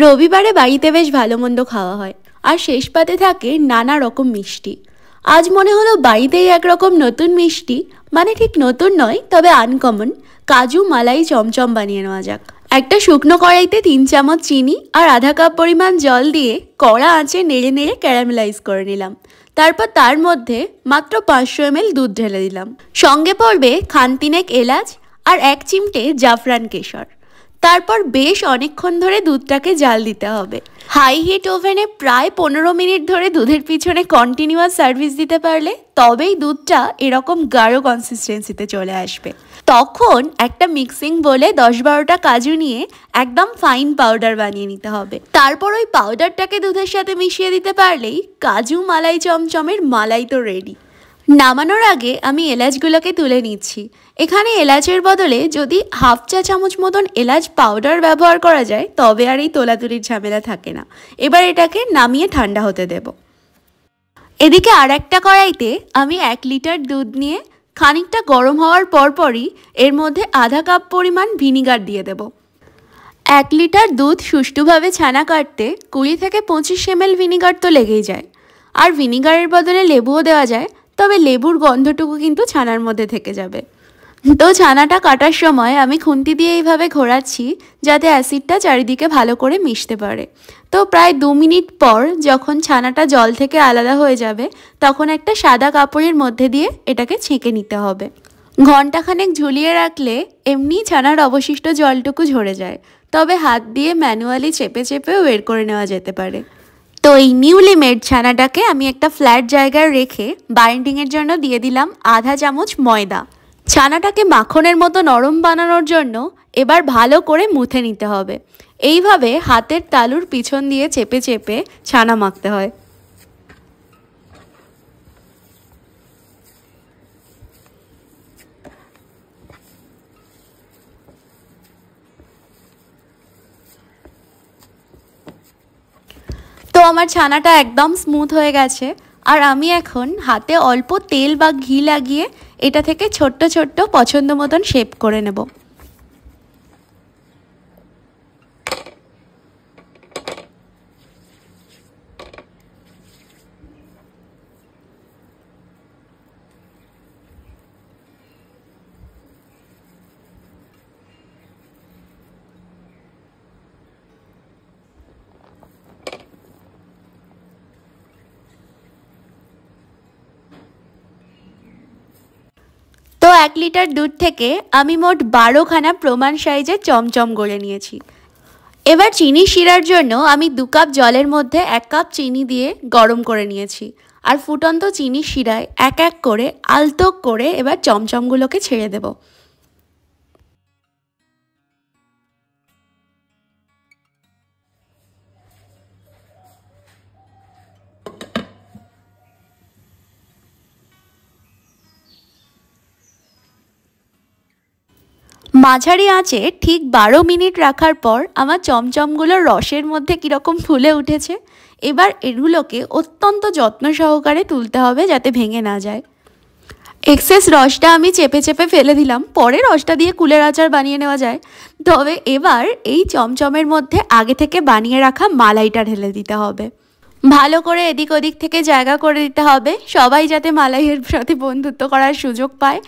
রবিবারে বাড়িতে বেশ ভালো মন্দ খাওয়া হয়, আর শেষ পাতে থাকে নানা রকম মিষ্টি। আজ মনে হলো বাড়িতেই একরকম নতুন মিষ্টি, মানে ঠিক নতুন নয় তবে আনকমন, কাজু মালাই চমচম বানিয়ে নেওয়া যাক। একটা শুকনো কড়াইতে 3 চামচ চিনি আর আধা কাপ পরিমাণ জল দিয়ে কড়া আঁচে নেড়ে নেড়ে ক্যারামেলাইজ করে নিলাম। তারপর তার মধ্যে মাত্র 500 ml দুধ ঢেলে দিলাম। সঙ্গে পড়বে খানতিনেক এলাচ আর 1 চিমটে জাফরান কেশর। তারপর বেশ অনেকক্ষণ ধরে দুধটাকে জাল দিতে হবে। হাই হিট ওভেনে প্রায় 15 মিনিট ধরে দুধের পিছনে কন্টিনিউয়াস সার্ভিস দিতে পারলে তবেই দুধটা এরকম গাঢ় কনসিস্টেন্সিতে চলে আসবে। তখন একটা মিক্সিং বলে 10-12টা কাজু নিয়ে একদম ফাইন পাউডার বানিয়ে নিতে হবে। তারপর ওই পাউডারটাকে দুধের সাথে মিশিয়ে দিতে পারলেই কাজু মালাই চমচমের মালাই তো রেডি। নামানোর আগে আমি এলাচগুলোকে তুলে নিচ্ছি। এখানে এলাচের বদলে যদি হাফ চা চামচ মতন এলাচ পাউডার ব্যবহার করা যায় তবে আর এই তোলাতুলির ঝামেলা থাকে না। এবার এটাকে নামিয়ে ঠান্ডা হতে দেব। এদিকে আর একটা কড়াইতে আমি 1 লিটার দুধ নিয়ে খানিকটা গরম হওয়ার পরপরই এর মধ্যে আধা কাপ পরিমাণ ভিনিগার দিয়ে দেব। 1 লিটার দুধ সুষ্ঠুভাবে ছানা কাটতে 20 থেকে 25 ml ভিনিগার তো লেগেই যায়। আর ভিনিগারের বদলে লেবুও দেওয়া যায়, তবে লেবুর গন্ধটুকু কিন্তু ছানার মধ্যে থেকে যাবে। তো ছানাটা কাটার সময় আমি খুন্তি দিয়ে এইভাবে ঘোরাচ্ছি যাতে অ্যাসিডটা চারিদিকে ভালো করে মিশতে পারে। তো প্রায় 2 মিনিট পর যখন ছানাটা জল থেকে আলাদা হয়ে যাবে তখন একটা সাদা কাপড়ের মধ্যে দিয়ে এটাকে ছেঁকে নিতে হবে। ঘণ্টাখানেক ঝুলিয়ে রাখলে এমনি ছানার অবশিষ্ট জলটুকু ঝরে যায়, তবে হাত দিয়ে ম্যানুয়ালি চেপে চেপেও বের করে নেওয়া যেতে পারে। তো এই নিউলি মেড ছানাটাকে আমি একটা ফ্ল্যাট জায়গায় রেখে বাইন্ডিংয়ের জন্য দিয়ে দিলাম আধা চামচ ময়দা। ছানাটাকে মাখনের মতো নরম বানানোর জন্য এবার ভালো করে মুথে নিতে হবে। এইভাবে হাতের তালুর পিছন দিয়ে চেপে চেপে ছানা মাখতে হয়। তো আমার ছানাটা একদম স্মুথ হয়ে গেছে, আর আমি এখন হাতে অল্প তেল বা ঘি লাগিয়ে এটা থেকে ছোট্ট ছোট্ট পছন্দ মতন শেপ করে নেব। তো 1 লিটার দুধ থেকে আমি মোট 12খানা প্রমাণ সাইজের চমচম গড়ে নিয়েছি। এবার চিনি শিরার জন্য আমি 2 কাপ জলের মধ্যে 1 কাপ চিনি দিয়ে গরম করে নিয়েছি, আর ফুটন্ত চিনি শিরায় এক এক করে আলতো করে এবার চমচমগুলোকে ছেড়ে দেব। মাঝারি আঁচে ঠিক 12 মিনিট রাখার পর আমার চমচমগুলোর রসের মধ্যে কীরকম ফুলে উঠেছে। এবার এগুলোকে অত্যন্ত যত্ন সহকারে তুলতে হবে যাতে ভেঙে না যায়। এক্সেস রসটা আমি চেপে চেপে ফেলে দিলাম, পরে রসটা দিয়ে কুলের আচার বানিয়ে নেওয়া যায়। তবে এবার এই চমচমের মধ্যে আগে থেকে বানিয়ে রাখা মালাইটা ঢেলে দিতে হবে। ভালো করে এদিক ওদিক থেকে জায়গা করে দিতে হবে, সবাই যাতে মালাইয়ের সাথে বন্ধুত্ব করার সুযোগ পায়।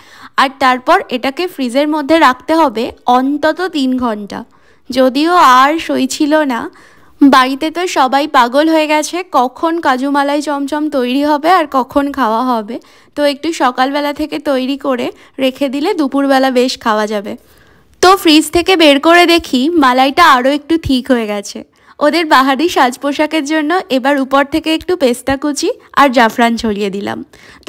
আর তারপর এটাকে ফ্রিজের মধ্যে রাখতে হবে অন্তত 3 ঘন্টা। যদিও আর সইছিল না, বাড়িতে তো সবাই পাগল হয়ে গেছে কখন কাজু মালাই চমচম তৈরি হবে আর কখন খাওয়া হবে। তো একটু সকালবেলা থেকে তৈরি করে রেখে দিলে দুপুরবেলা বেশ খাওয়া যাবে। তো ফ্রিজ থেকে বের করে দেখি মালাইটা আরও একটু ঠিক হয়ে গেছে। ওদের বাহারি সাজ পোশাকের জন্য এবার উপর থেকে একটু পেস্তা কুচি আর জাফরান ছড়িয়ে দিলাম।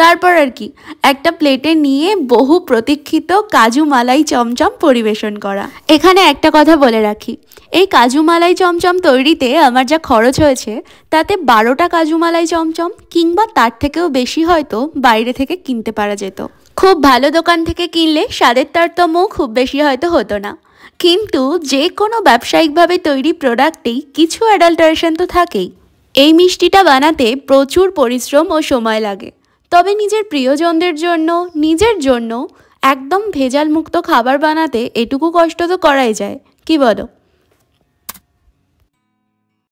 তারপর আর কি একটা প্লেটে নিয়ে বহু প্রতীক্ষিত কাজু মালাই চমচম পরিবেশন করা। এখানে একটা কথা বলে রাখি, এই কাজু মালাই চমচম তৈরিতে আমার যা খরচ হয়েছে তাতে 12টা কাজু মালাই চমচম কিংবা তার থেকেও বেশি হয়তো বাইরে থেকে কিনতে পারা যেত। খুব ভালো দোকান থেকে কিনলে স্বাদের তারতম্য খুব বেশি হয়তো হতো না, কিন্তু যে কোনো ব্যবসায়িকভাবে তৈরি প্রোডাক্টেই কিছু অ্যাডাল্টারেশন তো থাকেই। এই মিষ্টিটা বানাতে প্রচুর পরিশ্রম ও সময় লাগে, তবে নিজের প্রিয়জনদের জন্য নিজের জন্য একদম ভেজাল মুক্ত খাবার বানাতে এটুকু কষ্ট তো করাই যায়, কি বলো?